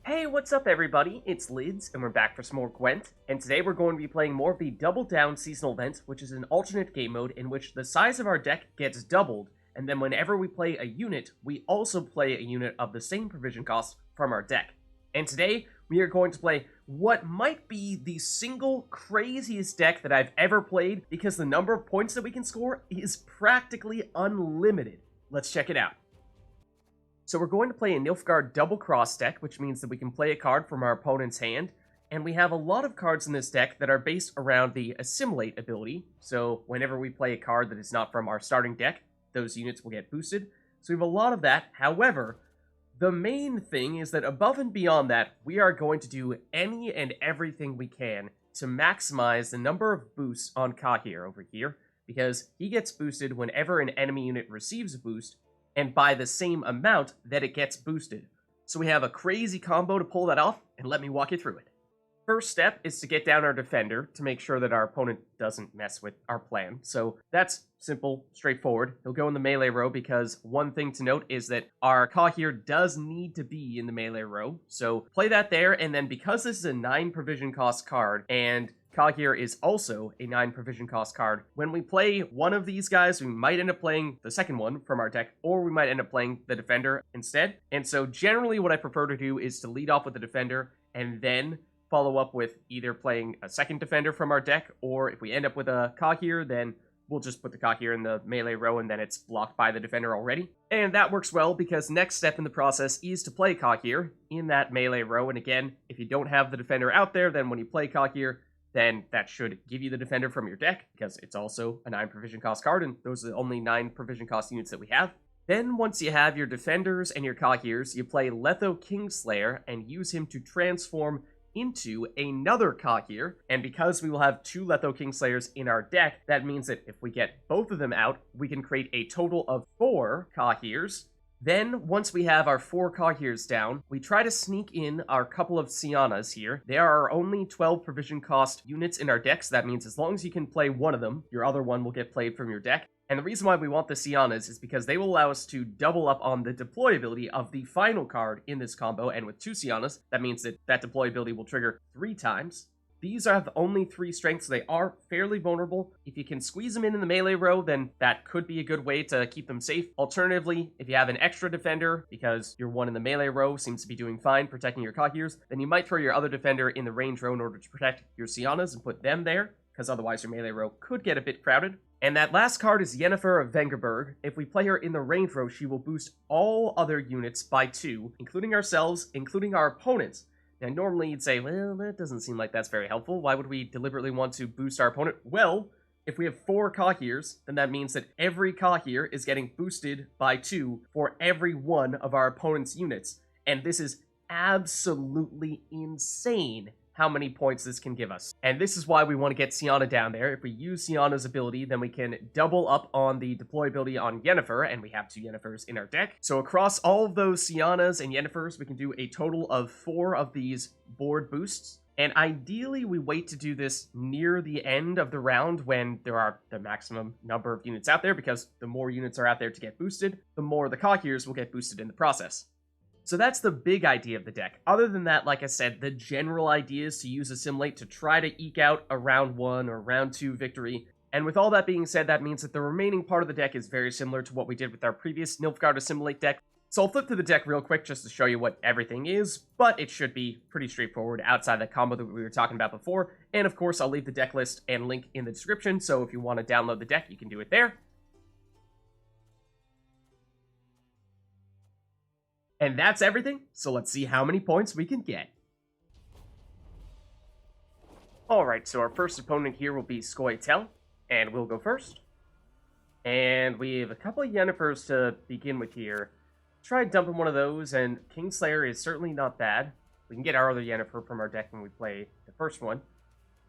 Hey, what's up everybody? It's Lids, and we're back for some more Gwent, and today we're going to be playing more of the Double Down seasonal event, which is an alternate game mode in which the size of our deck gets doubled, and then whenever we play a unit, we also play a unit of the same provision cost from our deck. And today, we are going to play what might be the single craziest deck that I've ever played, because the number of points that we can score is practically unlimited. Let's check it out. So we're going to play a Nilfgaard double cross deck, which means that we can play a card from our opponent's hand, and we have a lot of cards in this deck that are based around the Assimilate ability, so whenever we play a card that is not from our starting deck, those units will get boosted. So we have a lot of that. However, the main thing is that above and beyond that, we are going to do any and everything we can to maximize the number of boosts on Cahir over here, because he gets boosted whenever an enemy unit receives a boost, and by the same amount that it gets boosted. So we have a crazy combo to pull that off, and let me walk you through it. First step is to get down our defender to make sure that our opponent doesn't mess with our plan. So that's simple, straightforward. He'll go in the melee row because one thing to note is that our Cahir does need to be in the melee row. So play that there, and then because this is a 9 provision cost card, and Cahir is also a 9 provision cost card, when we play one of these guys, we might end up playing the second one from our deck, or we might end up playing the defender instead. And so generally what I prefer to do is to lead off with the defender, and then follow up with either playing a second defender from our deck, or if we end up with a Cahir, then we'll just put the Cahir in the melee row and then it's blocked by the defender already. And that works well because next step in the process is to play Cahir in that melee row. And again, if you don't have the defender out there, then when you play Cahir, then that should give you the defender from your deck, because it's also a 9 provision cost card, and those are the only 9 provision cost units that we have. Then, once you have your defenders and your Cahirs, you play Letho Kingslayer and use him to transform into another Cahir, and because we will have 2 Letho Kingslayers in our deck, that means that if we get both of them out, we can create a total of 4 Cahirs. Then, once we have our 4 Cahirs down, we try to sneak in our couple of Syannas here. They are our only 12 provision cost units in our deck, so that means as long as you can play one of them, your other one will get played from your deck. And the reason why we want the Syannas is because they will allow us to double up on the deploy ability of the final card in this combo, and with 2 Syannas, that means that that deploy ability will trigger 3 times. These are the only 3 strengths, so they are fairly vulnerable. If you can squeeze them in the melee row, then that could be a good way to keep them safe. Alternatively, if you have an extra defender, because your one in the melee row seems to be doing fine protecting your Cahirs, then you might throw your other defender in the range row in order to protect your Syannas and put them there, because otherwise your melee row could get a bit crowded. And that last card is Yennefer of Vengerberg. If we play her in the range row, she will boost all other units by 2, including ourselves, including our opponents. Now, normally you'd say, well, that doesn't seem like that's very helpful. Why would we deliberately want to boost our opponent? Well, if we have 4 Cahirs, then that means that every Cahir is getting boosted by 2 for every one of our opponent's units. And this is absolutely insane how many points this can give us. And this is why we want to get Syanna down there. If we use Syanna's ability, then we can double up on the deploy ability on Yennefer, and we have 2 Yennefers in our deck. So across all of those Syannas and Yennefers, we can do a total of 4 of these board boosts. And ideally, we wait to do this near the end of the round when there are the maximum number of units out there, because the more units are out there to get boosted, the more the Cahirs will get boosted in the process. So that's the big idea of the deck. Other than that, like I said, the general idea is to use Assimilate to try to eke out a round 1 or round 2 victory. And with all that being said, that means that the remaining part of the deck is very similar to what we did with our previous Nilfgaard Assimilate deck. So I'll flip through the deck real quick just to show you what everything is, but it should be pretty straightforward outside the combo that we were talking about before. And of course, I'll leave the deck list and link in the description, so if you want to download the deck, you can do it there. And that's everything, so let's see how many points we can get. Alright, so our first opponent here will be Scoia'tael, and we'll go first. And we have a couple of Yennefers to begin with here. Try dumping one of those, and Kingslayer is certainly not bad. We can get our other Yennefer from our deck when we play the first one.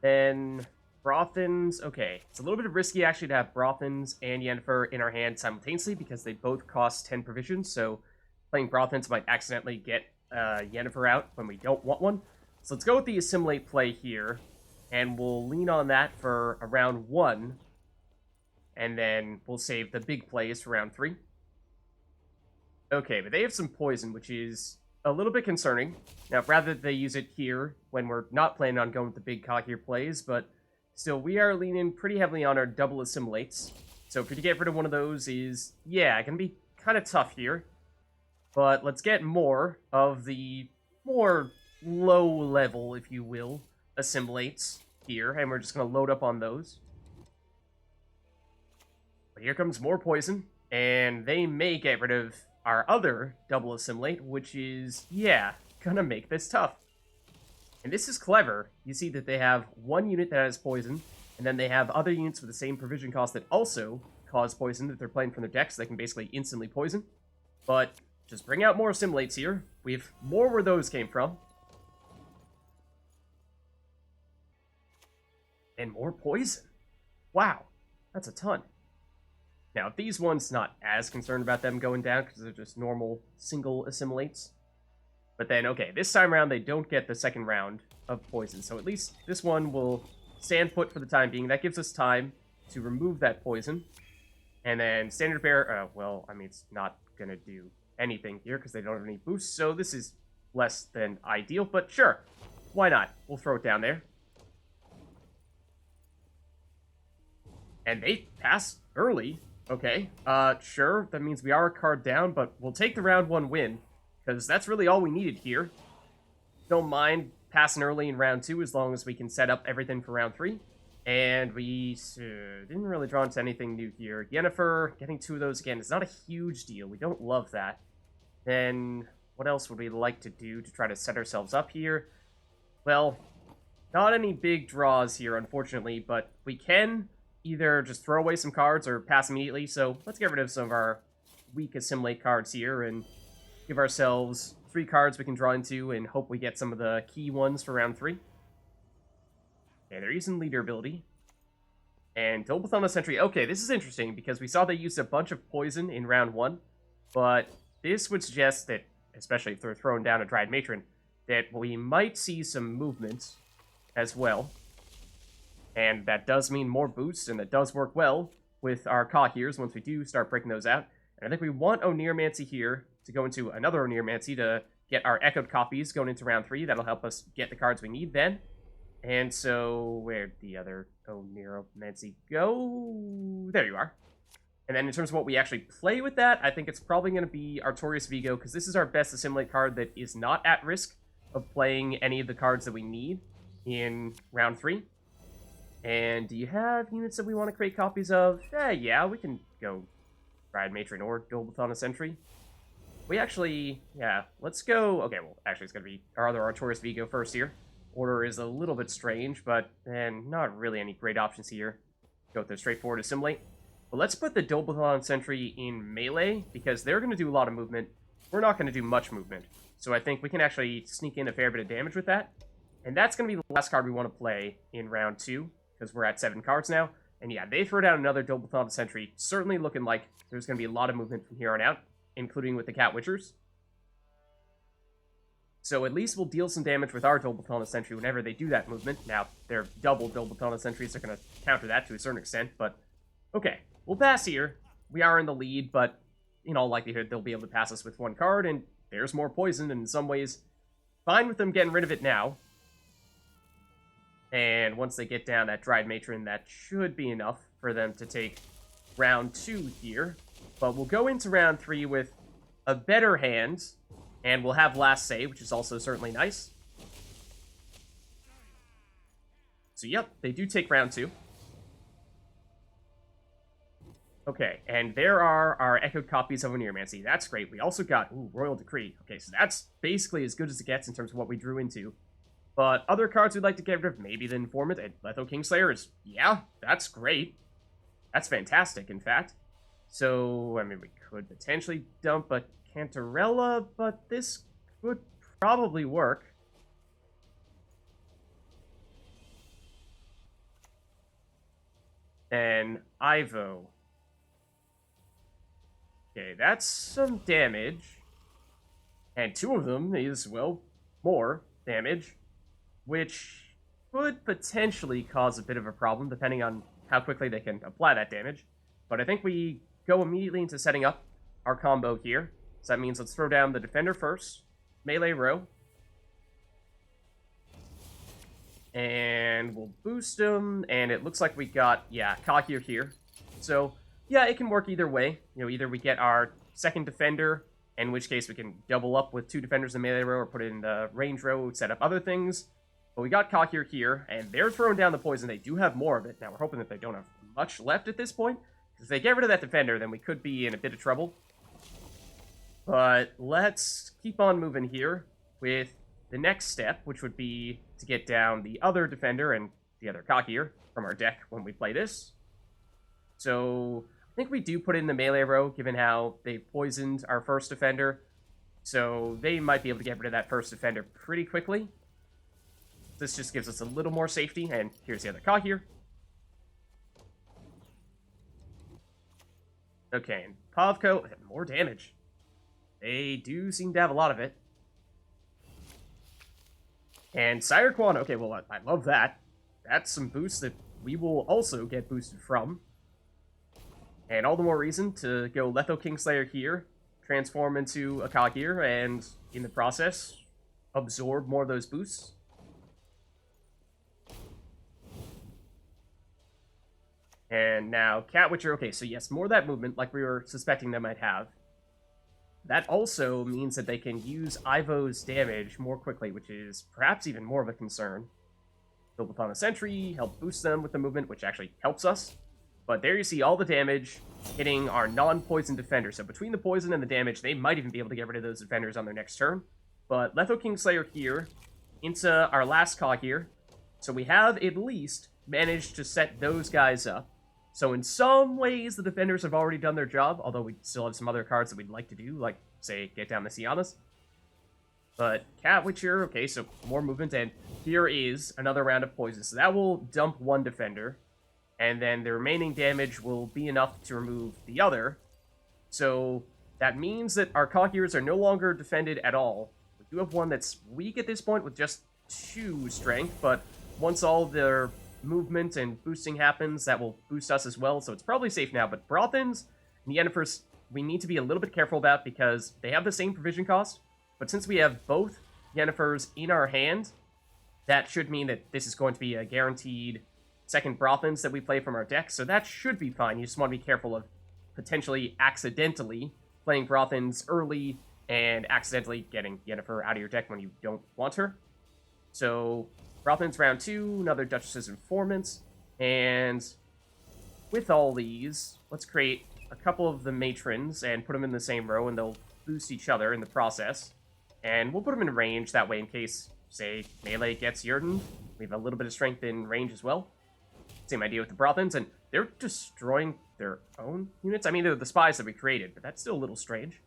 Then Braathens, okay. It's a little bit risky actually to have Braathens and Yennefer in our hand simultaneously because they both cost 10 provisions, so playing Braathens might accidentally get Yennefer out when we don't want one. So let's go with the Assimilate play here, and we'll lean on that for a round 1, and then we'll save the big plays for round 3. Okay, but they have some poison, which is a little bit concerning. Now, rather they use it here when we're not planning on going with the big Cahir plays, but still, we are leaning pretty heavily on our double assimilates. So for to get rid of one of those is, yeah, gonna be kind of tough here. But let's get more of the more low level, if you will, assimilates here, and we're just gonna load up on those. But here comes more poison, and they may get rid of our other double assimilate, which is, yeah, gonna make this tough. And this is clever. You see that they have one unit that has poison, and then they have other units with the same provision cost that also cause poison that they're playing from their decks, so they can basically instantly poison. But just bring out more assimilates here. We have more where those came from. And more poison. Wow, that's a ton. Now, these ones, not as concerned about them going down because they're just normal single assimilates. But then, okay, this time around, they don't get the second round of poison. So at least this one will stand put for the time being. That gives us time to remove that poison. And then standard bear, well, I mean, it's not going to do anything here because they don't have any boosts. So this is less than ideal, but sure. Why not? We'll throw it down there. And they pass early. Okay, sure, that means we are a card down, but we'll take the round 1 win, because that's really all we needed here. Don't mind passing early in round 2, as long as we can set up everything for round 3. And we didn't really draw into anything new here. Yennefer, getting 2 of those again, is not a huge deal. We don't love that. Then, what else would we like to do to try to set ourselves up here? Well, not any big draws here, unfortunately, but we can either just throw away some cards or pass immediately, so let's get rid of some of our weak assimilate cards here and give ourselves 3 cards we can draw into and hope we get some of the key ones for round 3. Okay, they're using leader ability. And Double-Thumb Sentry. Okay, this is interesting because we saw they used a bunch of poison in round 1, but this would suggest that, especially if they're throwing down a Dryad Matron, that we might see some movement as well. And that does mean more boosts, and that does work well with our Cahirs once we do start breaking those out. And I think we want Oneiromancy here to go into another Oneiromancy to get our echoed copies going into round 3. That'll help us get the cards we need then. And so, where'd the other Oneiromancy go? There you are. And then in terms of what we actually play with that, I think it's probably going to be Artorius Vigo, because this is our best assimilate card that is not at risk of playing any of the cards that we need in round 3. And do you have units that we want to create copies of? Yeah, we can go Dryad Matron or Double-Thumb Sentry. We actually, yeah, let's go. Okay, well, actually, it's going to be our other Artorius Vigo first here. Order is a little bit strange, but not really any great options here. Go with the straightforward assimilate. But let's put the Double-Thumb Sentry in melee, because they're going to do a lot of movement. We're not going to do much movement. So I think we can actually sneak in a fair bit of damage with that. And that's going to be the last card we want to play in round 2. Because we're at 7 cards now. And yeah, they throw down another Double-Thumb Sentry, certainly looking like there's going to be a lot of movement from here on out, including with the Cat Witchers. So at least we'll deal some damage with our Double-Thumb Sentry whenever they do that movement. Now, their double Double-Thumb Sentries are going to counter that to a certain extent, but okay, we'll pass here. We are in the lead, but in all likelihood, they'll be able to pass us with 1 card, and there's more poison, and in some ways, fine with them getting rid of it now. And once they get down that Dryad Matron, that should be enough for them to take round 2 here. But we'll go into round 3 with a better hand, and we'll have last say, which is also certainly nice. So yep, they do take round 2. Okay, and there are our echoed copies of Oneiromancy. That's great. We also got, Royal Decree. Okay, so that's basically as good as it gets in terms of what we drew into. But other cards we'd like to get rid of, maybe the Informant and Letho Kingslayer is, yeah, that's great. That's fantastic, in fact. So, I mean, we could potentially dump a Cantarella, but this would probably work. And Ivo. Okay, that's some damage. And 2 of them is, well, more damage. Which could potentially cause a bit of a problem, depending on how quickly they can apply that damage. But I think we go immediately into setting up our combo here. So that means let's throw down the Defender first. melee row. And we'll boost them, and it looks like we got, yeah, Cahir here. So, yeah, it can work either way. You know, either we get our second defender, in which case we can double up with 2 defenders in melee row, or put it in the range row, set up other things. But we got Cahir here, and they're throwing down the poison. They do have more of it. Now, we're hoping that they don't have much left at this point. If they get rid of that defender, then we could be in a bit of trouble. But let's keep on moving here with the next step, which would be to get down the other defender and the other Cahir from our deck when we play this. So I think we do put in the melee row, given how they poisoned our first defender. So they might be able to get rid of that first defender pretty quickly. This just gives us a little more safety, and here's the other Cahir. Okay, and Pavko, more damage. They do seem to have a lot of it. And Sire Quan, okay, well, I love that. That's some boosts that we will also get boosted from. And all the more reason to go Letho Kingslayer here, transform into a Cahir, and in the process, absorb more of those boosts. And now, Cat Witcher, okay, so yes, more of that movement, like we were suspecting they might have. That also means that they can use Ivo's damage more quickly, which is perhaps even more of a concern. Build upon a sentry, help boost them with the movement, which actually helps us. But there you see all the damage hitting our non-poison defender. So between the poison and the damage, they might even be able to get rid of those defenders on their next turn. But Letho Kingslayer here into our last Cahir. So we have at least managed to set those guys up. So in some ways, the defenders have already done their job, although we still have some other cards that we'd like to do, like, say, get down the Syannas. But Cat Witcher, okay, so more movement, and here is another round of poison. So that will dump one defender, and then the remaining damage will be enough to remove the other. So that means that our Cahirs are no longer defended at all. We do have one that's weak at this point with just 2 strength, but once all their movement and boosting happens, that will boost us as well, so it's probably safe now. But Braathens and Yennefers, we need to be a little bit careful about, because they have the same provision cost, but since we have both Yennefers in our hand, that should mean that this is going to be a guaranteed second Braathens that we play from our deck, so that should be fine. You just want to be careful of potentially accidentally playing Braathens early and accidentally getting Yennefer out of your deck when you don't want her. So Braathens round 2, another Duchess's Informants, and with all these, let's create a couple of the Matrons and put them in the same row, and they'll boost each other in the process. And we'll put them in range, that way in case, say, melee gets Yerden, we have a little bit of strength in range as well. Same idea with the Braathens, and they're destroying their own units. I mean, they're the spies that we created, but that's still a little strange.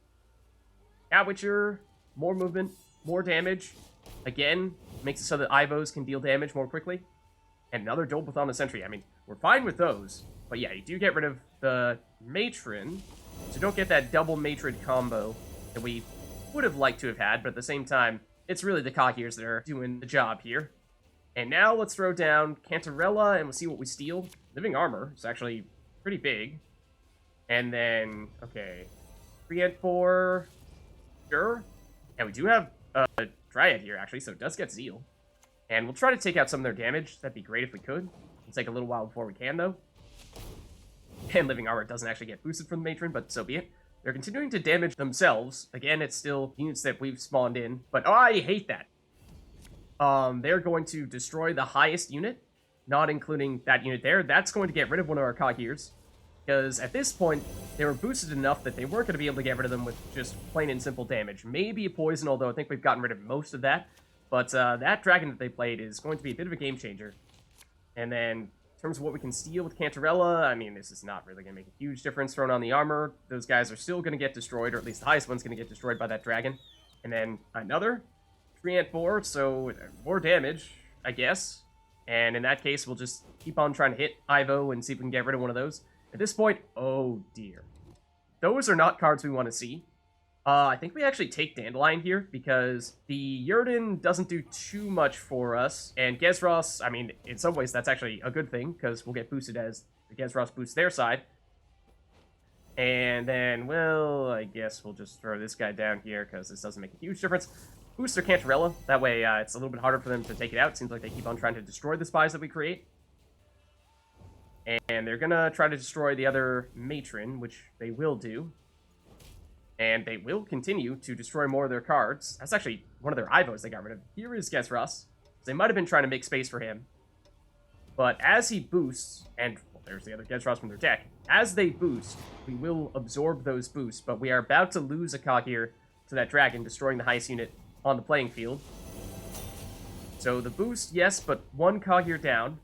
Cat Witcher, more movement, more damage. Again, makes it so that Ivos can deal damage more quickly. And another Dolbathon the Sentry. I mean, we're fine with those. But yeah, you do get rid of the Matron. So don't get that double Matron combo that we would have liked to have had. But at the same time, it's really the Cahirs that are doing the job here. And now let's throw down Cantarella and we'll see what we steal. Living Armor is actually pretty big. And then, okay, 3 and 4, sure. And we do have a Dryad here, actually, so it does get Zeal. And we'll try to take out some of their damage. That'd be great if we could. It'll take a little while before we can, though. And Living Armor doesn't actually get boosted from the Matron, but so be it. They're continuing to damage themselves. Again, it's still units that we've spawned in, but oh, I hate that. They're going to destroy the highest unit, not including that unit there. That's going to get rid of one of our Cahirs, because at this point, they were boosted enough that they weren't going to be able to get rid of them with just plain and simple damage. Maybe a poison, although I think we've gotten rid of most of that. But that dragon that they played is going to be a bit of a game changer. And then, in terms of what we can steal with Cantarella, I mean, this is not really going to make a huge difference thrown on the armor. Those guys are still going to get destroyed, or at least the highest one's going to get destroyed by that dragon. And then another 3 and 4, so more damage, I guess. And in that case, we'll just keep on trying to hit Ivo and see if we can get rid of one of those. At this point, oh dear. Those are not cards we want to see. I think we actually take Dandelion here, because the Yerden doesn't do too much for us, and Gezros, I mean, in some ways that's actually a good thing, because we'll get boosted as the Gezros boosts their side. And then, well, I guess we'll just throw this guy down here, because this doesn't make a huge difference. boost their Cantarella. That way it's a little bit harder for them to take it out. Seems like they keep on trying to destroy the spies that we create. And they're gonna try to destroy the other matron, which they will do. And they will continue to destroy more of their cards. That's actually one of their Ivos they got rid of. Here is Gesras. They might have been trying to make space for him. But as he boosts, and well, there's the other Gesras from their deck. As they boost, we will absorb those boosts. But we are about to lose a Cahir to that dragon, destroying the highest unit on the playing field. So the boost, yes, but one Cahir down.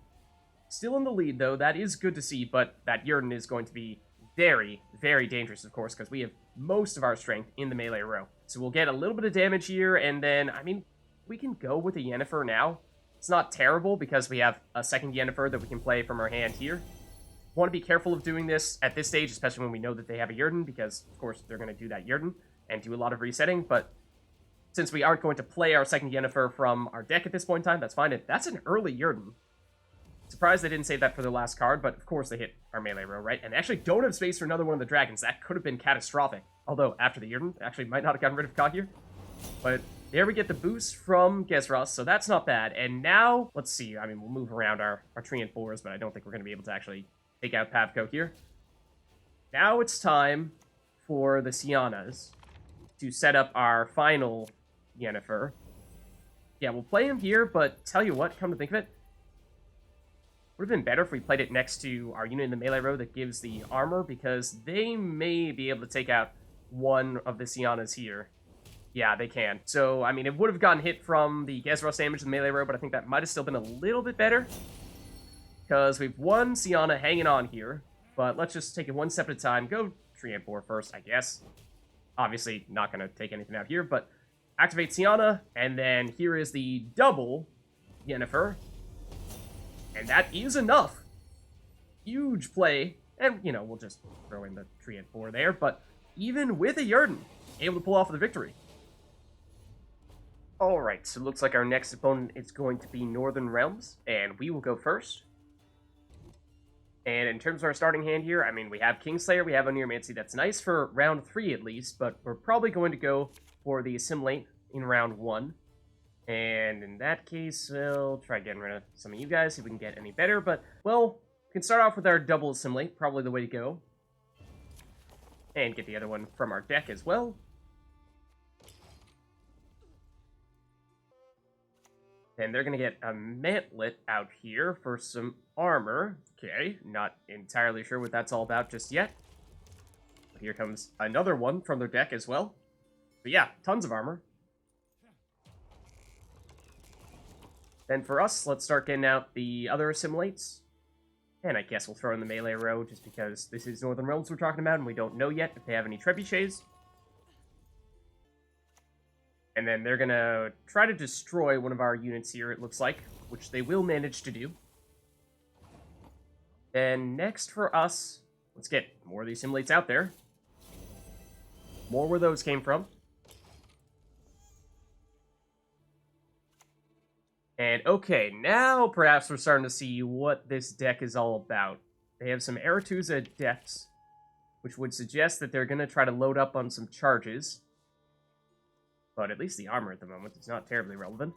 Still in the lead, though. That is good to see, but that Yrden is going to be very, very dangerous, of course, because we have most of our strength in the melee row. So we'll get a little bit of damage here, and then, I mean, we can go with a Yennefer now. It's not terrible, because we have a second Yennefer that we can play from our hand here. Want to be careful of doing this at this stage, especially when we know that they have a Yrden, because, of course, they're going to do that Yrden and do a lot of resetting, but since we aren't going to play our second Yennefer from our deck at this point in time, that's fine. And that's an early Yrden. Surprised they didn't save that for their last card, but of course they hit our melee row, right? And they actually don't have space for another one of the dragons. That could have been catastrophic. Although, after the Yrden, actually might not have gotten rid of Cahir. But there we get the boost from Gesras, so that's not bad. And now, let's see. I mean, we'll move around our Treant Boars, but I don't think we're going to be able to actually take out Pavko here. Now it's time for the Syannas to set up our final Yennefer. Yeah, we'll play him here, but tell you what, come to think of it, would have been better if we played it next to our unit in the melee row that gives the armor, because they may be able to take out one of the Syannas here. Yeah, they can. So, I mean, it would have gotten hit from the Gesras damage in the melee row, but I think that might have still been a little bit better, because we've one Syanna hanging on here, but let's just take it one step at a time. Go Treant Boar first, I guess. Obviously, not going to take anything out here, but activate Syanna, and then here is the double Yennefer. And that is enough. Huge play. And, you know, we'll just throw in the Treant Boar there. But even with a Yrden, able to pull off the victory. Alright, so it looks like our next opponent is going to be Northern Realms. And we will go first. And in terms of our starting hand here, I mean, we have Kingslayer, we have Oneiromancy. That's nice for round 3 at least. But we're probably going to go for the Assimilate in round 1. And in that case, we'll try getting rid of some of you guys, see if we can get any better. But, well, we can start off with our double Assimilate, probably the way to go. And get the other one from our deck as well. And they're going to get a Mantlet out here for some armor. Okay, not entirely sure what that's all about just yet. But here comes another one from their deck as well. But yeah, tons of armor. Then for us, let's start getting out the other Assimilates. And I guess we'll throw in the melee row, just because this is Northern Realms we're talking about, and we don't know yet if they have any trebuchets. And then they're going to try to destroy one of our units here, it looks like, which they will manage to do. Then next for us, let's get more of these Assimilates out there. More where those came from. And okay, now perhaps we're starting to see what this deck is all about. They have some Aretuza Depths, which would suggest that they're going to try to load up on some charges. But at least the armor at the moment is not terribly relevant.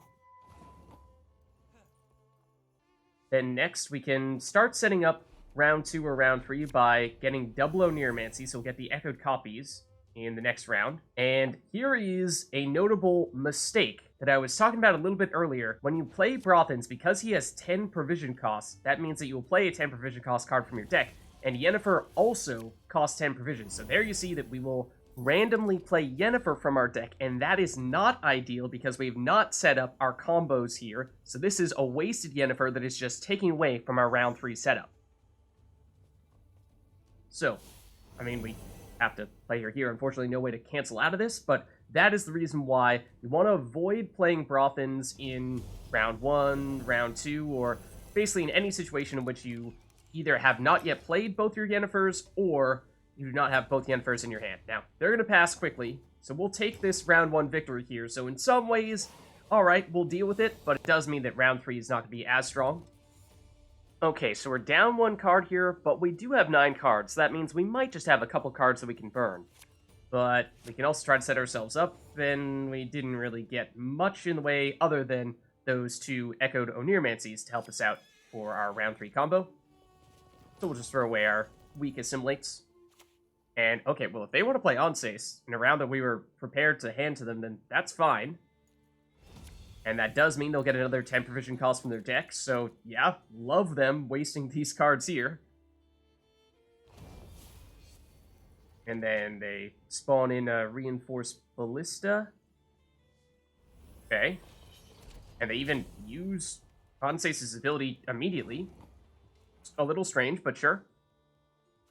Then next, we can start setting up round 2 or round 3 by getting double Oneiromancy, so we'll get the Echoed Copies in the next round. And here is a notable mistake that I was talking about a little bit earlier. When you play Braathens, because he has 10 provision costs, that means that you will play a 10 provision cost card from your deck. And Yennefer also costs 10 provision. So there you see that we will randomly play Yennefer from our deck, and that is not ideal because we've not set up our combos here. So this is a wasted Yennefer that is just taking away from our round 3 setup. So, I mean, we have to play her here. Unfortunately, no way to cancel out of this, but that is the reason why you want to avoid playing Braathens in round 1, round 2, or basically in any situation in which you either have not yet played both your Yennefers, or you do not have both Yennefers in your hand. Now, they're going to pass quickly, so we'll take this round 1 victory here. So in some ways, alright, we'll deal with it, but it does mean that round 3 is not going to be as strong. Okay, so we're down 1 card here, but we do have 9 cards, so that means we might just have a couple cards that we can burn. But we can also try to set ourselves up, and we didn't really get much in the way other than those two echoed Oneiromancies to help us out for our round 3 combo. So we'll just throw away our weak assimilates. And, okay, well, if they want to play Onsace in a round that we were prepared to hand to them, then that's fine. And that does mean they'll get another 10 provision cost from their deck, so yeah, love them wasting these cards here. And then they spawn in a Reinforced Ballista. Okay. And they even use Onsace's ability immediately. A little strange, but sure.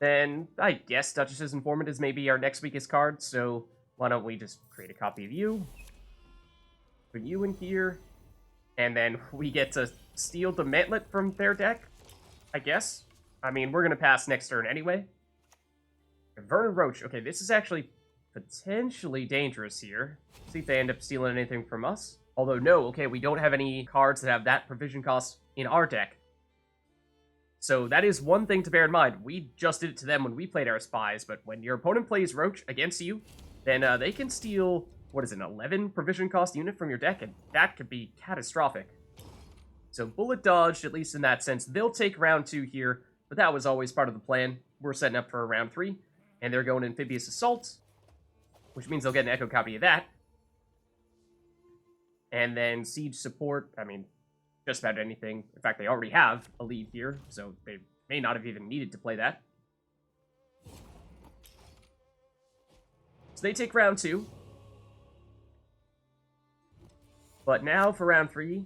Then, I guess Duchess's Informant is maybe our next weakest card, so why don't we just create a copy of you? Put you in here, and then we get to steal the Mantlet from their deck, I guess. I mean, we're going to pass next turn anyway. Vernon Roach. Okay, this is actually potentially dangerous here. See if they end up stealing anything from us. Although, no, okay, we don't have any cards that have that provision cost in our deck. So that is one thing to bear in mind. We just did it to them when we played our spies, but when your opponent plays Roach against you, then they can steal, what is it, an 11 provision cost unit from your deck, and that could be catastrophic. So bullet dodged, at least in that sense. They'll take round 2 here, but that was always part of the plan. We're setting up for round 3, and they're going Amphibious Assault, which means they'll get an echo copy of that. And then Siege Support, I mean, just about anything. In fact, they already have a lead here, so they may not have even needed to play that. So they take round 2. But now for round 3,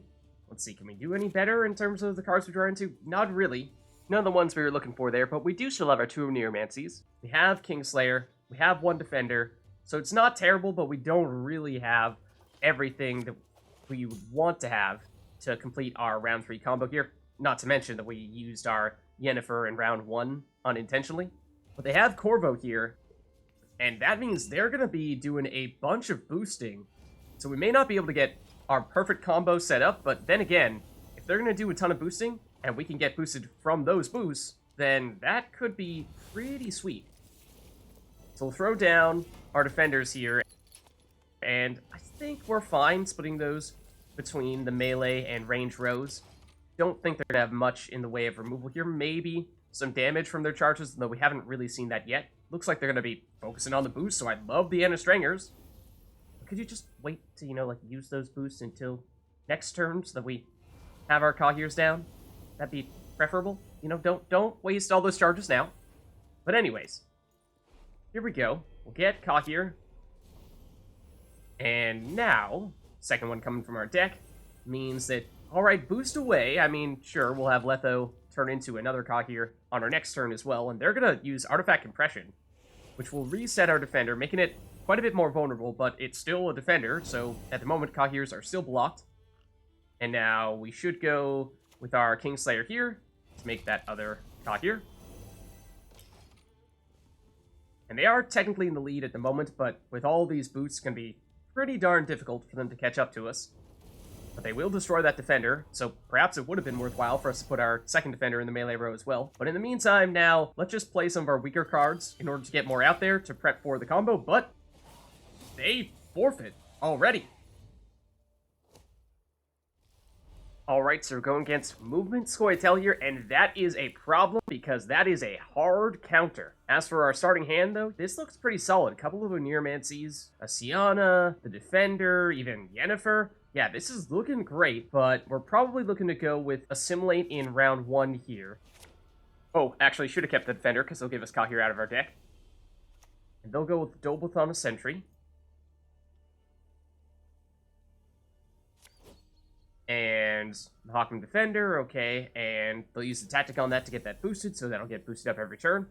let's see, can we do any better in terms of the cards we draw into? Not really. None of the ones we were looking for there, but we do still have our 2 Oneiromancies. We have Kingslayer, we have 1 Defender, so it's not terrible, but we don't really have everything that we would want to have to complete our round 3 combo here. Not to mention that we used our Yennefer in round 1 unintentionally. But they have Corvo here, and that means they're going to be doing a bunch of boosting. So we may not be able to get our perfect combo set up, but then again, if they're going to do a ton of boosting, and we can get boosted from those boosts, then that could be pretty sweet. So we'll throw down our defenders here, and I think we're fine splitting those between the melee and range rows. Don't think they're going to have much in the way of removal here. Maybe some damage from their charges, though we haven't really seen that yet. Looks like they're going to be focusing on the boost, so I love the Anna Strangers. Could you just wait to, like, use those boosts until next turn so that we have our Cahirs down? That'd be preferable. Don't waste all those charges now. But anyways, here we go. We'll get Cahir. And now, second one coming from our deck means that, alright, boost away. I mean, sure, we'll have Letho turn into another Cahir on our next turn as well, and they're going to use Artifact Compression, which will reset our defender, making it quite a bit more vulnerable, but it's still a defender, so at the moment, Cahirs are still blocked. And now we should go with our Kingslayer here to make that other Cahir. And they are technically in the lead at the moment, but with all these boosts, it can be pretty darn difficult for them to catch up to us. But they will destroy that defender, so perhaps it would have been worthwhile for us to put our second defender in the melee row as well. But in the meantime, now, let's just play some of our weaker cards in order to get more out there to prep for the combo, but they forfeit already. Alright, so we're going against Movement Scoia'tael here, and that is a problem because that is a hard counter. As for our starting hand, though, this looks pretty solid. A couple of Oneiromancies, a Syanna, the Defender, even Yennefer. Yeah, this is looking great, but we're probably looking to go with Assimilate in round 1 here. Oh, actually, should have kept the Defender, because they'll give us Cahir out of our deck. And they'll go with Doblathon of Sentry. And Hawkman Defender, okay, and they'll use the tactic on that to get that boosted, so that'll get boosted up every turn.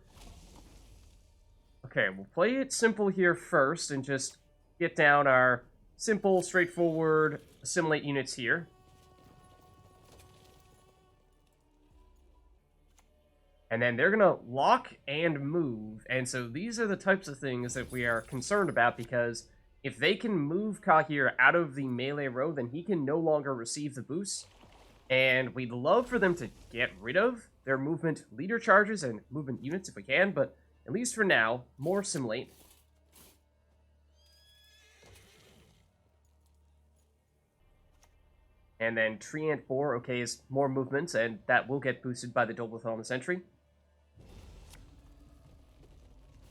Okay, we'll play it simple here first, and just get down our simple, straightforward assimilate units here. And then they're gonna lock and move, and so these are the types of things that we are concerned about, because if they can move Cahir out of the melee row, then he can no longer receive the boost. And we'd love for them to get rid of their movement leader charges and movement units if we can, but at least for now, more assimilate. And then Treant 4, okay, is more movements, and that will get boosted by the Double on the Sentry.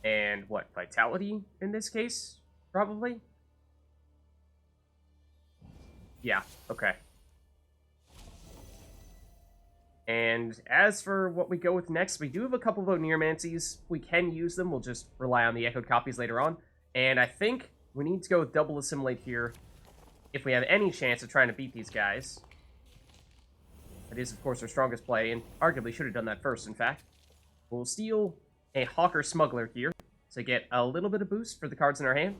And what, Vitality in this case? Probably? Yeah, okay. And as for what we go with next, we do have a couple of Oneiromancies. We can use them, we'll just rely on the echoed copies later on. And I think we need to go with double assimilate here if we have any chance of trying to beat these guys. That is, of course, our strongest play, and arguably should have done that first, in fact. We'll steal a Hawker Smuggler here to get a little bit of boost for the cards in our hand.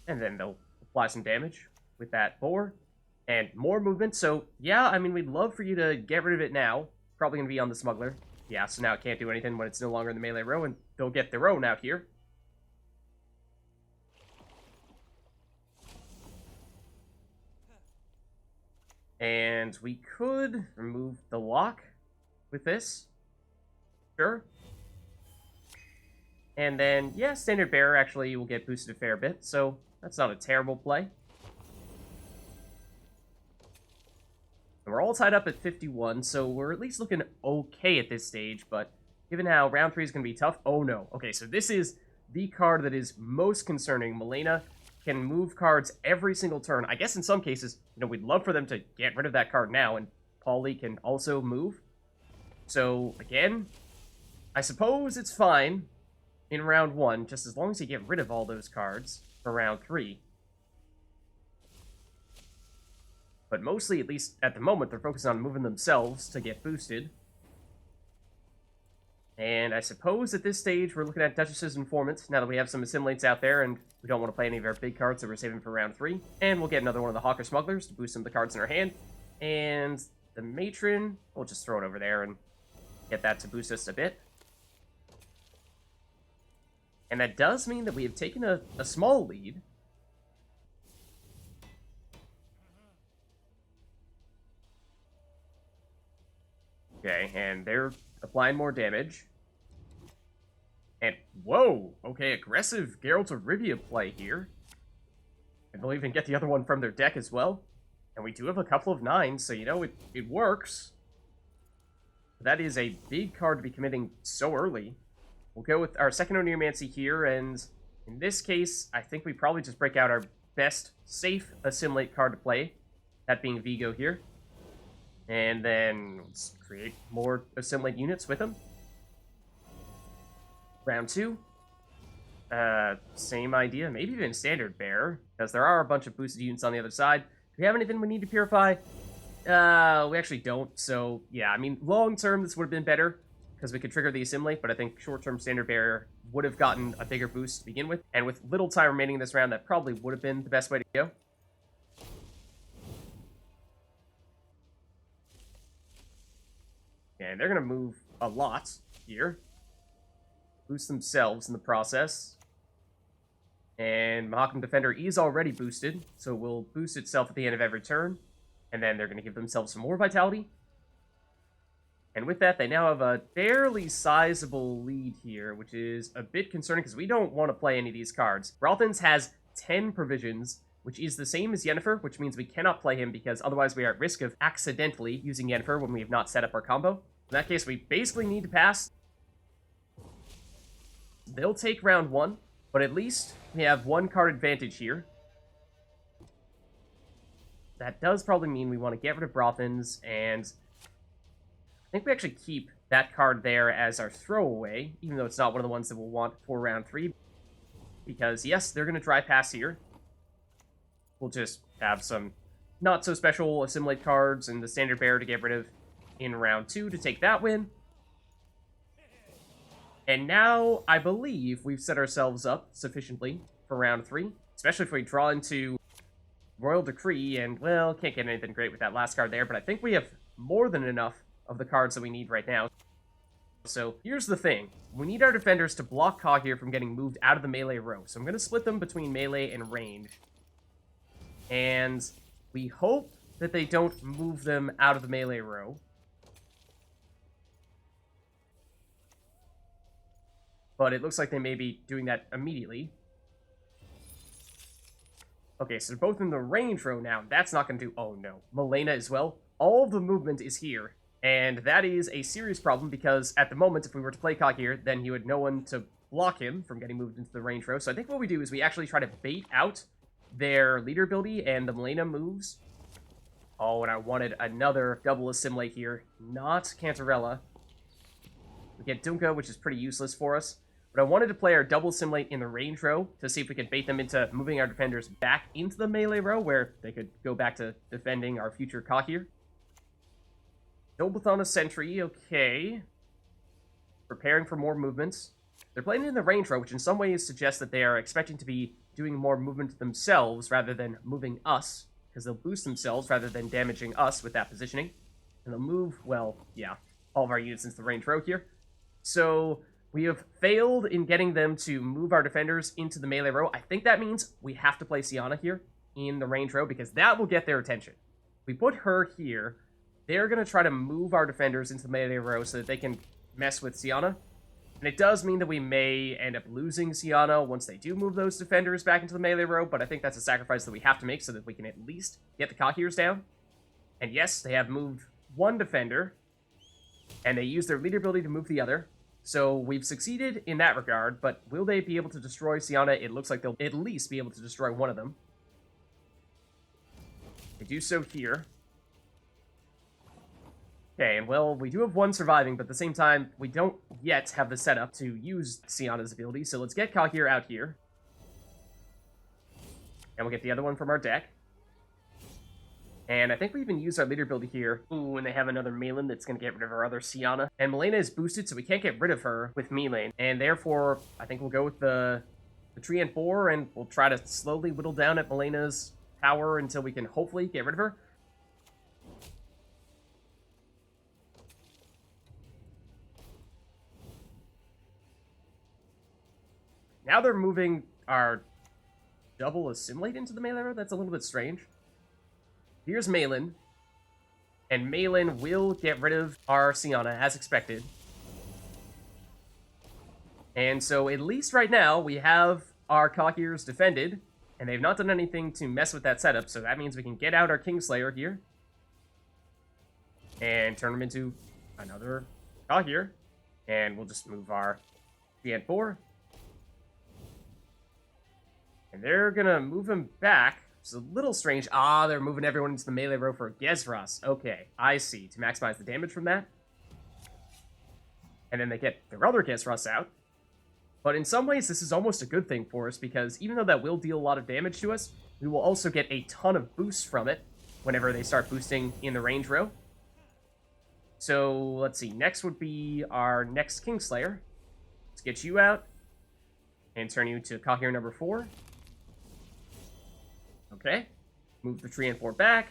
And then they'll apply some damage with that boar. And more movement, so yeah, I mean, we'd love for you to get rid of it now. Probably going to be on the Smuggler. Yeah, so now it can't do anything when it's no longer in the melee row, and they'll get their own out here. And we could remove the lock with this. Sure. And then, yeah, Standard Bearer actually will get boosted a fair bit, so that's not a terrible play. And we're all tied up at 51, so we're at least looking okay at this stage, but given how round 3 is going to be tough... Oh, no. Okay, so this is the card that is most concerning. Malenia can move cards every single turn. I guess in some cases, you know, we'd love for them to get rid of that card now, and Paulie can also move. So, again, I suppose it's fine in round 1, just as long as you get rid of all those cards for round 3. But mostly, at least at the moment, they're focused on moving themselves to get boosted. And I suppose at this stage, we're looking at Duchess's Informant, now that we have some assimilates out there, and we don't want to play any of our big cards that we're saving for round 3. And we'll get another one of the Hawker Smugglers to boost some of the cards in our hand. And the Matron, we'll just throw it over there and get that to boost us a bit. And that does mean that we have taken a small lead. Okay, and they're applying more damage. And, whoa! Okay, aggressive Geralt of Rivia play here. And they'll even get the other one from their deck as well. And we do have a couple of 9s, so you know, it works. That is a big card to be committing so early. We'll go with our second Oneiromancy here, and in this case, I think we probably just break out our best safe assimilate card to play. That being Vigo here. And then let's create more assimilate units with them. Round 2. Same idea. Maybe even Standard Bearer, because there are a bunch of boosted units on the other side. Do we have anything we need to purify? We actually don't. So, yeah, I mean, long term, this would have been better, because we could trigger the assimilate, but I think short-term Standard Bearer would have gotten a bigger boost to begin with. And with little time remaining in this round, that probably would have been the best way to go. And they're going to move a lot here. Boost themselves in the process. And Mahakam Defender is already boosted, so it will boost itself at the end of every turn. And then they're going to give themselves some more vitality. And with that, they now have a fairly sizable lead here, which is a bit concerning because we don't want to play any of these cards. Braathens has 10 provisions, which is the same as Yennefer, which means we cannot play him because otherwise we are at risk of accidentally using Yennefer when we have not set up our combo. In that case, we basically need to pass. They'll take round 1, but at least we have 1 card advantage here. That does probably mean we want to get rid of Braathens, and I think we actually keep that card there as our throwaway, even though it's not one of the ones that we'll want for round 3. Because, yes, they're going to dry pass here. We'll just have some not-so-special assimilate cards and the Standard Bearer to get rid of in round 2 to take that win. And now, I believe we've set ourselves up sufficiently for round 3, especially if we draw into Royal Decree, and, well, can't get anything great with that last card there, but I think we have more than enough of the cards that we need right now. So, here's the thing. We need our defenders to block Cahir from getting moved out of the melee row, so I'm going to split them between melee and range. And we hope that they don't move them out of the melee row. But it looks like they may be doing that immediately. Okay, so they're both in the range row now. That's not going to do... Oh, no. Malena as well. All the movement is here. And that is a serious problem because at the moment, if we were to play Cahir, then he would no one to block him from getting moved into the range row. So I think what we do is we actually try to bait out their leader ability and the Malena moves. Oh, and I wanted another double assimilate here. Not Cantarella. We get Dunka, which is pretty useless for us. But I wanted to play our double assimilate in the range row to see if we could bait them into moving our defenders back into the melee row where they could go back to defending our future Cahir. Doblathon a sentry, okay. Preparing for more movements. They're playing in the range row, which in some ways suggests that they are expecting to be doing more movement themselves rather than moving us, because they'll boost themselves rather than damaging us with that positioning. And they'll move, well, yeah, all of our units into the range row here. So we have failed in getting them to move our defenders into the melee row. I think that means we have to play Syanna here in the range row, because that will get their attention. If we put her here, they're going to try to move our defenders into the melee row so that they can mess with Syanna. And it does mean that we may end up losing Syanna once they do move those defenders back into the melee row, but I think that's a sacrifice that we have to make so that we can at least get the Cahirs down. And yes, they have moved one defender, and they use their leader ability to move the other. So we've succeeded in that regard, but will they be able to destroy Syanna? It looks like they'll at least be able to destroy one of them. They do so here. Okay, and well, we do have one surviving, but at the same time, we don't yet have the setup to use Syanna's ability, so let's get Cahir out here. And we'll get the other one from our deck. And I think we even use our leader ability here. Ooh, and they have another Malin that's going to get rid of our other Syanna. And Malena is boosted, so we can't get rid of her with Malin. And therefore, I think we'll go with the tree and 4, and we'll try to slowly whittle down at Malena's power until we can hopefully get rid of her. Now they're moving our double assimilate into the melee row? That's a little bit strange. Here's Malin. And Malin will get rid of our Syanna, as expected. And so, at least right now, we have our Cahirs defended. And they've not done anything to mess with that setup, so that means we can get out our Kingslayer here. And turn him into another Cahir. And we'll just move our 3 and 4. And they're gonna move him back. It's a little strange. Ah, they're moving everyone into the melee row for Gesras. Okay, I see. To maximize the damage from that. And then they get their other Gesras out. But in some ways, this is almost a good thing for us, because even though that will deal a lot of damage to us, we will also get a ton of boosts from it whenever they start boosting in the range row. So, let's see. Next would be our next Kingslayer. Let's get you out. And turn you to Cahir number 4. Okay, move the tree and 4 back.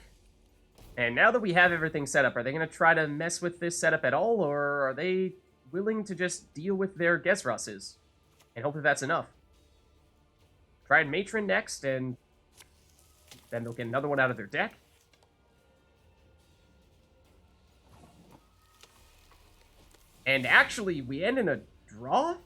And now that we have everything set up, are they going to try to mess with this setup at all, or are they willing to just deal with their Gesrasses? And hope that that's enough. Try Matron next, and then they'll get another one out of their deck. And actually, we end in a draw?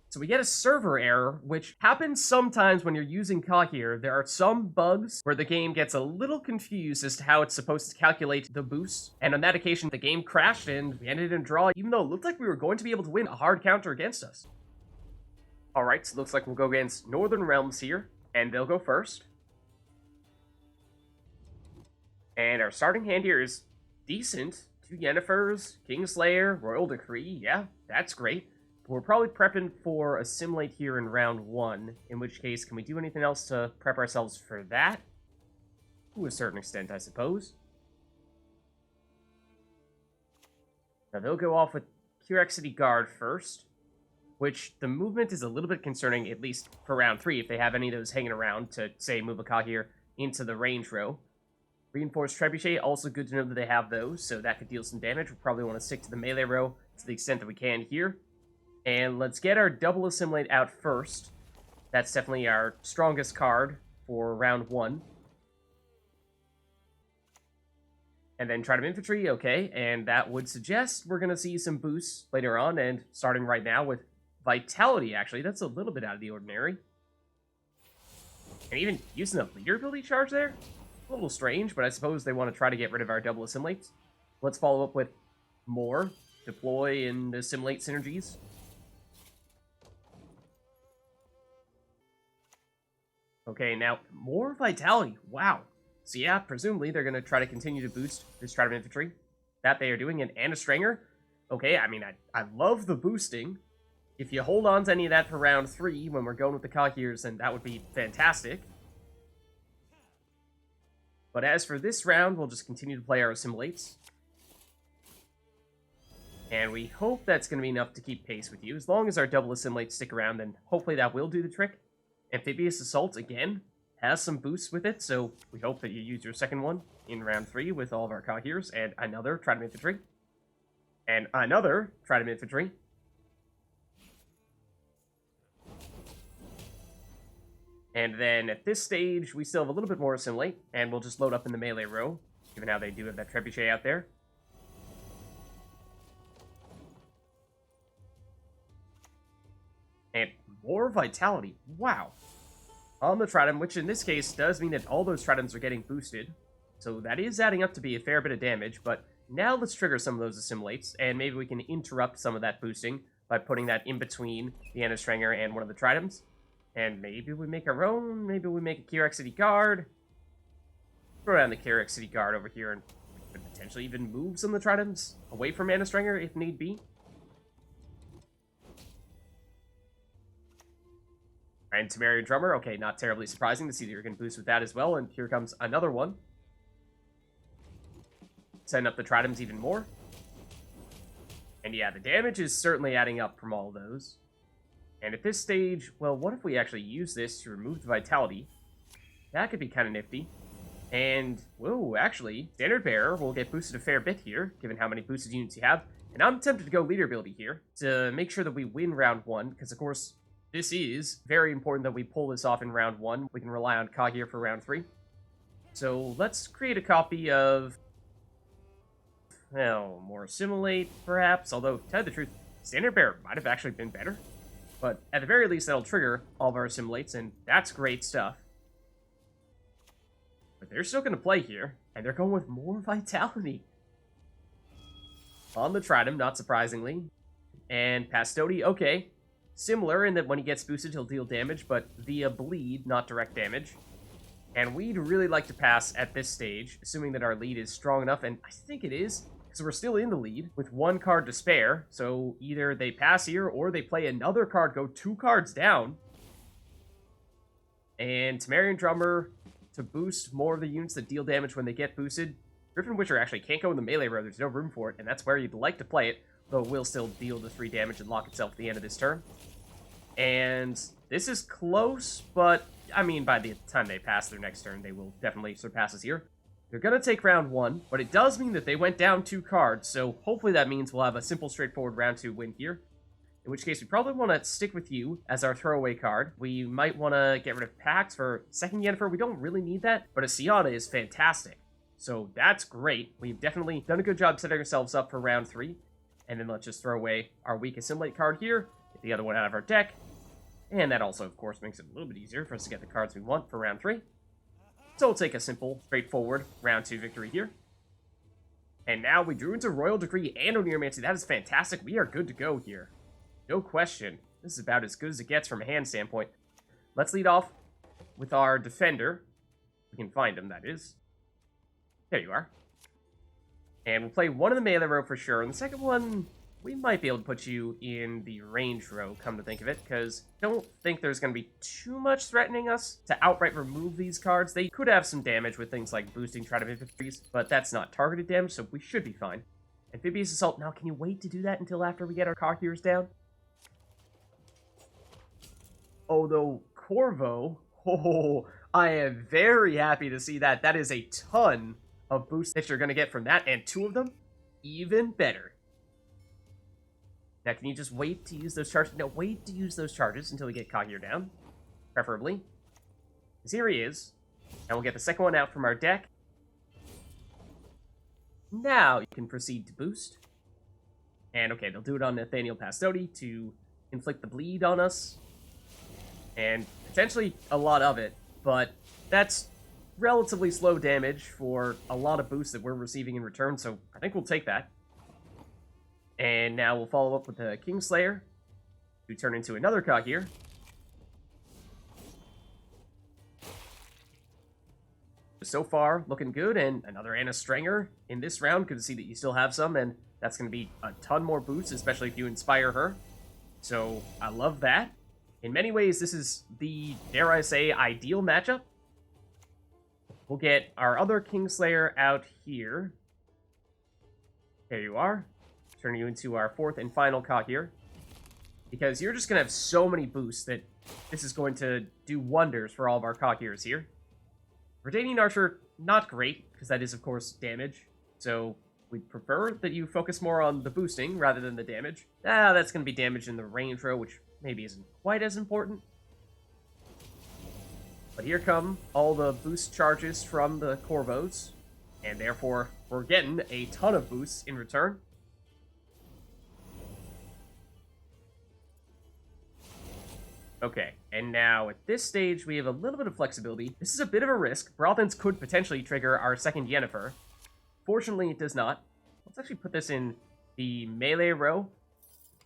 So we get a server error, which happens sometimes when you're using Cahir. There are some bugs where the game gets a little confused as to how it's supposed to calculate the boosts. And on that occasion, the game crashed and we ended in a draw, even though it looked like we were going to be able to win a hard counter against us. Alright, so it looks like we'll go against Northern Realms here, and they'll go first. And our starting hand here is decent. 2 Yennefers, Kingslayer, Royal Decree, yeah, that's great. We're probably prepping for Assimilate here in round 1, in which case, can we do anything else to prep ourselves for that? To a certain extent, I suppose. Now, they'll go off with City Guard first, which the movement is a little bit concerning, at least for round 3, if they have any of those hanging around to, say, move a Cahir into the range row. Reinforced Trebuchet, also good to know that they have those, so that could deal some damage. We'll probably want to stick to the melee row to the extent that we can here. And let's get our double assimilate out first. That's definitely our strongest card for round 1. And then Trident Infantry, okay, and that would suggest we're going to see some boosts later on, and starting right now with Vitality, actually. That's a little bit out of the ordinary. And even using the leader ability charge there? A little strange, but I suppose they want to try to get rid of our double assimilates. Let's follow up with more deploy and assimilate synergies. Okay, now more vitality. Wow. So yeah, presumably they're going to try to continue to boost this Trident infantry. That they are doing. And a Stringer. Okay, I mean, I love the boosting. If you hold on to any of that for round 3 when we're going with the Cahirs, then that would be fantastic. But as for this round, we'll just continue to play our assimilates. And we hope that's going to be enough to keep pace with you. As long as our double assimilates stick around, then hopefully that will do the trick. Amphibious Assault, again, has some boosts with it, so we hope that you use your second one in round 3 with all of our Cahirs, and another Trident Infantry. And another Trident Infantry. And then at this stage, we still have a little bit more assimilate, and we'll just load up in the melee row, given how they do have that trebuchet out there. And more vitality. Wow. On the Trident, which in this case does mean that all those Tridents are getting boosted. So that is adding up to be a fair bit of damage, but now let's trigger some of those assimilates, and maybe we can interrupt some of that boosting by putting that in between the Stringer and one of the Tridents. And maybe we make our own, maybe we make a Kyrek City Guard. Throw down the Kyrek City Guard over here and we could potentially even move some of the Tridents away from Stringer if need be. And Temerian Drummer, okay, not terribly surprising to see that you're going to boost with that as well, and here comes another one. Setting up the Tridents even more. And yeah, the damage is certainly adding up from all those. And at this stage, well, what if we actually use this to remove the Vitality? That could be kind of nifty. And, whoa, actually, Standard Bearer will get boosted a fair bit here, given how many boosted units you have. And I'm tempted to go Leader ability here, to make sure that we win round 1, because of course, this is very important that we pull this off in round 1. We can rely on Cahir for round 3. So let's create a copy of, well, more assimilate, perhaps. Although, to tell you the truth, Standard Bearer might have actually been better. But at the very least, that'll trigger all of our assimilates, and that's great stuff. But they're still going to play here, and they're going with more vitality. On the Trident, not surprisingly. And Pastodi, okay. Similar in that when he gets boosted, he'll deal damage, but via bleed, not direct damage. And we'd really like to pass at this stage, assuming that our lead is strong enough, and I think it is, because we're still in the lead with 1 card to spare. So either they pass here, or they play another card, go 2 cards down. And Temerian Drummer to boost more of the units that deal damage when they get boosted. Griffin Witcher actually can't go in the melee row, there's no room for it, and that's where you'd like to play it, though it will still deal the 3 damage and lock itself at the end of this turn. And this is close, but, I mean, by the time they pass their next turn, they will definitely surpass us here. They're going to take round 1, but it does mean that they went down 2 cards, so hopefully that means we'll have a simple, straightforward round 2 win here. In which case, we probably want to stick with you as our throwaway card. We might want to get rid of Pact for second Yennefer. We don't really need that, but a Syanna is fantastic. So that's great. We've definitely done a good job setting ourselves up for round 3. And then let's just throw away our weak assimilate card here, get the other one out of our deck. And that also, of course, makes it a little bit easier for us to get the cards we want for round 3. So we'll take a simple, straightforward round 2 victory here. And now we drew into Royal Decree and Oneiromancy. That is fantastic. We are good to go here. No question. This is about as good as it gets from a hand standpoint. Let's lead off with our defender. We can find him, that is. There you are. And we'll play one in the melee row for sure. And the second one, we might be able to put you in the range row, come to think of it, because I don't think there's going to be too much threatening us to outright remove these cards. They could have some damage with things like boosting Trident Infantries, but that's not targeted damage, so we should be fine. Amphibious Assault, now can you wait to do that until after we get our Cahirs down? Although, Corvo, oh, I am very happy to see that. That is a ton of boosts that you're going to get from that, and 2 of them, even better. Now, can you just wait to use those charges? No, wait to use those charges until we get Cahir down, preferably. Because here he is, and we'll get the second one out from our deck. Now you can proceed to boost. And okay, they'll do it on Nathaniel Pastodi to inflict the bleed on us. And potentially a lot of it. but that's relatively slow damage for a lot of boosts that we're receiving in return, so I think we'll take that. And now we'll follow up with the Kingslayer, who turn into another Cahir. So far, looking good, and another Anna Strenger in this round. Good to see that you still have some, and that's going to be a ton more boosts, especially if you inspire her. So, I love that. In many ways, this is the, dare I say, ideal matchup. We'll get our other Kingslayer out here. There you are. Turn you into our fourth and final Cahir. Because you're just going to have so many boosts that this is going to do wonders for all of our Cahirs here. Redanian Archer, not great, because that is, of course, damage. So, we'd prefer that you focus more on the boosting rather than the damage. That's going to be damage in the range row, which maybe isn't quite as important. But here come all the boost charges from the Corvos, and therefore, we're getting a ton of boosts in return. Okay, and now at this stage, we have a little bit of flexibility. This is a bit of a risk. Braathens could potentially trigger our second Yennefer. Fortunately, it does not. Let's actually put this in the melee row,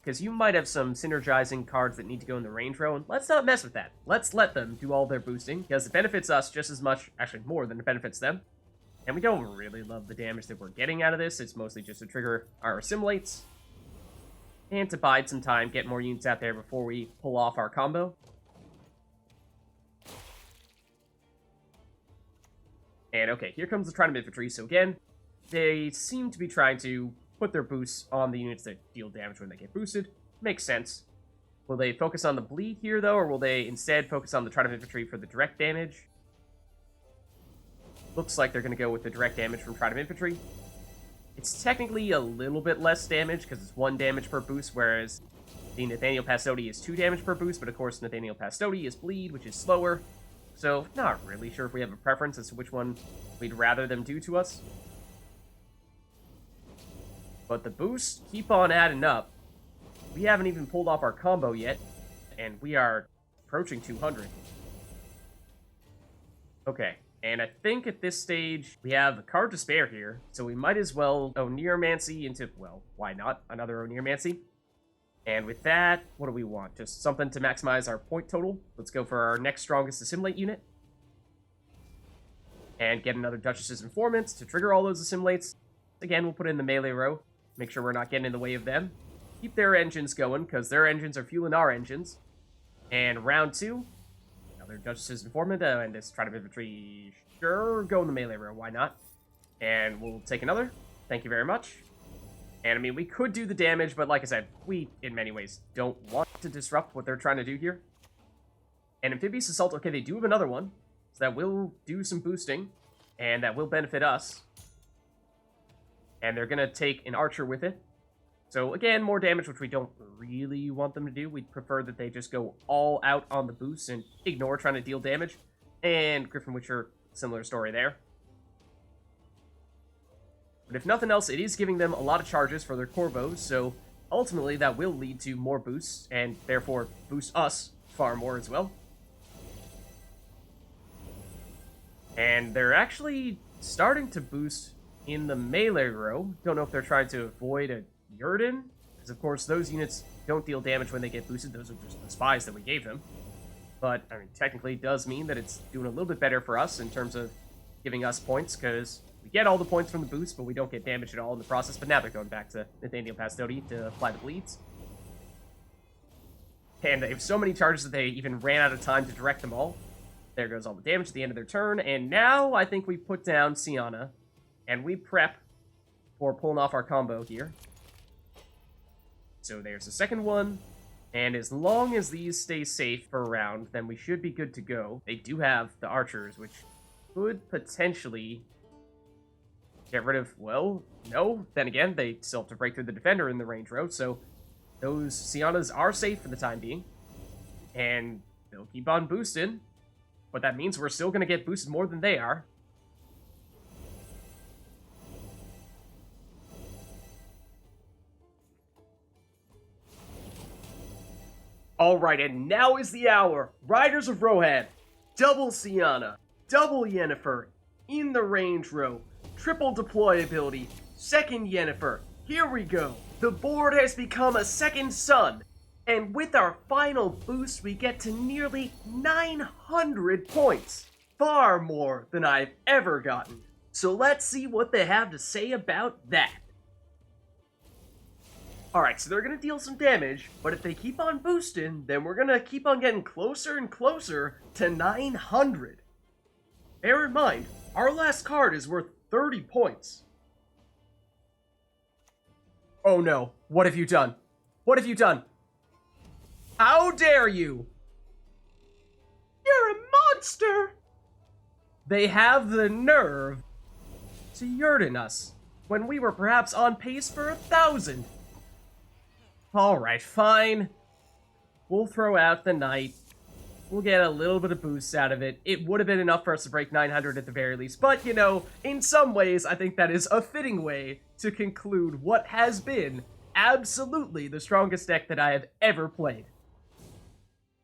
because you might have some synergizing cards that need to go in the range row, and let's not mess with that. Let's let them do all their boosting, because it benefits us just as much, actually more than it benefits them. And we don't really love the damage that we're getting out of this. It's mostly just to trigger our assimilates, and to bide some time, get more units out there before we pull off our combo. And okay, here comes the Trident Infantry. So again, they seem to be trying to put their boosts on the units that deal damage when they get boosted. Makes sense. Will they focus on the bleed here, though, or will they instead focus on the Trident Infantry for the direct damage? Looks like they're going to go with the direct damage from Trident Infantry. It's technically a little bit less damage, because it's 1 damage per boost, whereas the Nathaniel Pastodi is 2 damage per boost, but of course Nathaniel Pastodi is bleed, which is slower. So, not really sure if we have a preference as to which one we'd rather them do to us. But the boosts keep on adding up. We haven't even pulled off our combo yet, and we are approaching 200. Okay. And I think at this stage, we have a card to spare here, so we might as well Oneiromancy into, well, why not? Another Oneiromancy. And with that, what do we want? Just something to maximize our point total. Let's go for our next strongest assimilate unit. And get another Duchess's Informant to trigger all those assimilates. Again, we'll put it in the melee row. Make sure we're not getting in the way of them. Keep their engines going, because their engines are fueling our engines. And round 2. Duchess's Informant, and this Trident Infantry, sure, go in the melee row, why not? And we'll take another. Thank you very much. And, I mean, we could do the damage, but like I said, we, in many ways, don't want to disrupt what they're trying to do here. And Amphibious Assault, okay, they do have another one, so that will do some boosting, and that will benefit us. And they're going to take an Archer with it. So, again, more damage, which we don't really want them to do. We'd prefer that they just go all out on the boosts and ignore trying to deal damage. And Griffin Witcher, similar story there. But if nothing else, it is giving them a lot of charges for their Corvos, so ultimately that will lead to more boosts, and therefore boost us far more as well. And they're actually starting to boost in the melee row. Don't know if they're trying to avoid a Yurden, because of course those units don't deal damage when they get boosted. Those are just the spies that we gave them. But, I mean, technically it does mean that it's doing a little bit better for us in terms of giving us points, because we get all the points from the boost, but we don't get damage at all in the process. But now they're going back to Nathaniel Pastodi to apply the bleeds. And they have so many charges that they even ran out of time to direct them all. There goes all the damage at the end of their turn. And now I think we put down Syanna, and we prep for pulling off our combo here. So there's the second one. And as long as these stay safe for a round, then we should be good to go. They do have the archers, which could potentially get rid of, well, no. Then again, they still have to break through the defender in the range row, so those Syannas are safe for the time being. And they'll keep on boosting, but that means we're still going to get boosted more than they are. Alright, and now is the hour. Riders of Rohan, double Syanna, double Yennefer, in the range row, triple deployability, second Yennefer. Here we go. The board has become a second sun, and with our final boost, we get to nearly 900 points. Far more than I've ever gotten. So let's see what they have to say about that. Alright, so they're going to deal some damage, but if they keep on boosting, then we're going to keep on getting closer and closer to 900. Bear in mind, our last card is worth 30 points. Oh no, what have you done? What have you done? How dare you? You're a monster! They have the nerve to yurden us when we were perhaps on pace for 1,000. Alright, fine. We'll throw out the knight. We'll get a little bit of boost out of it. It would have been enough for us to break 900 at the very least, but, you know, in some ways, I think that is a fitting way to conclude what has been absolutely the strongest deck that I have ever played.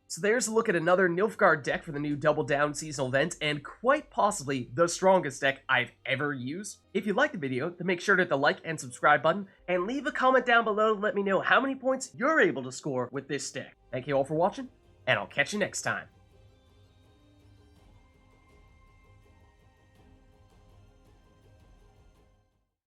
So there's a look at another Nilfgaard deck for the new Double Down seasonal event, and quite possibly the strongest deck I've ever used. If you liked the video, then make sure to hit the like and subscribe button, and leave a comment down below to let me know how many points you're able to score with this deck. Thank you all for watching, and I'll catch you next time.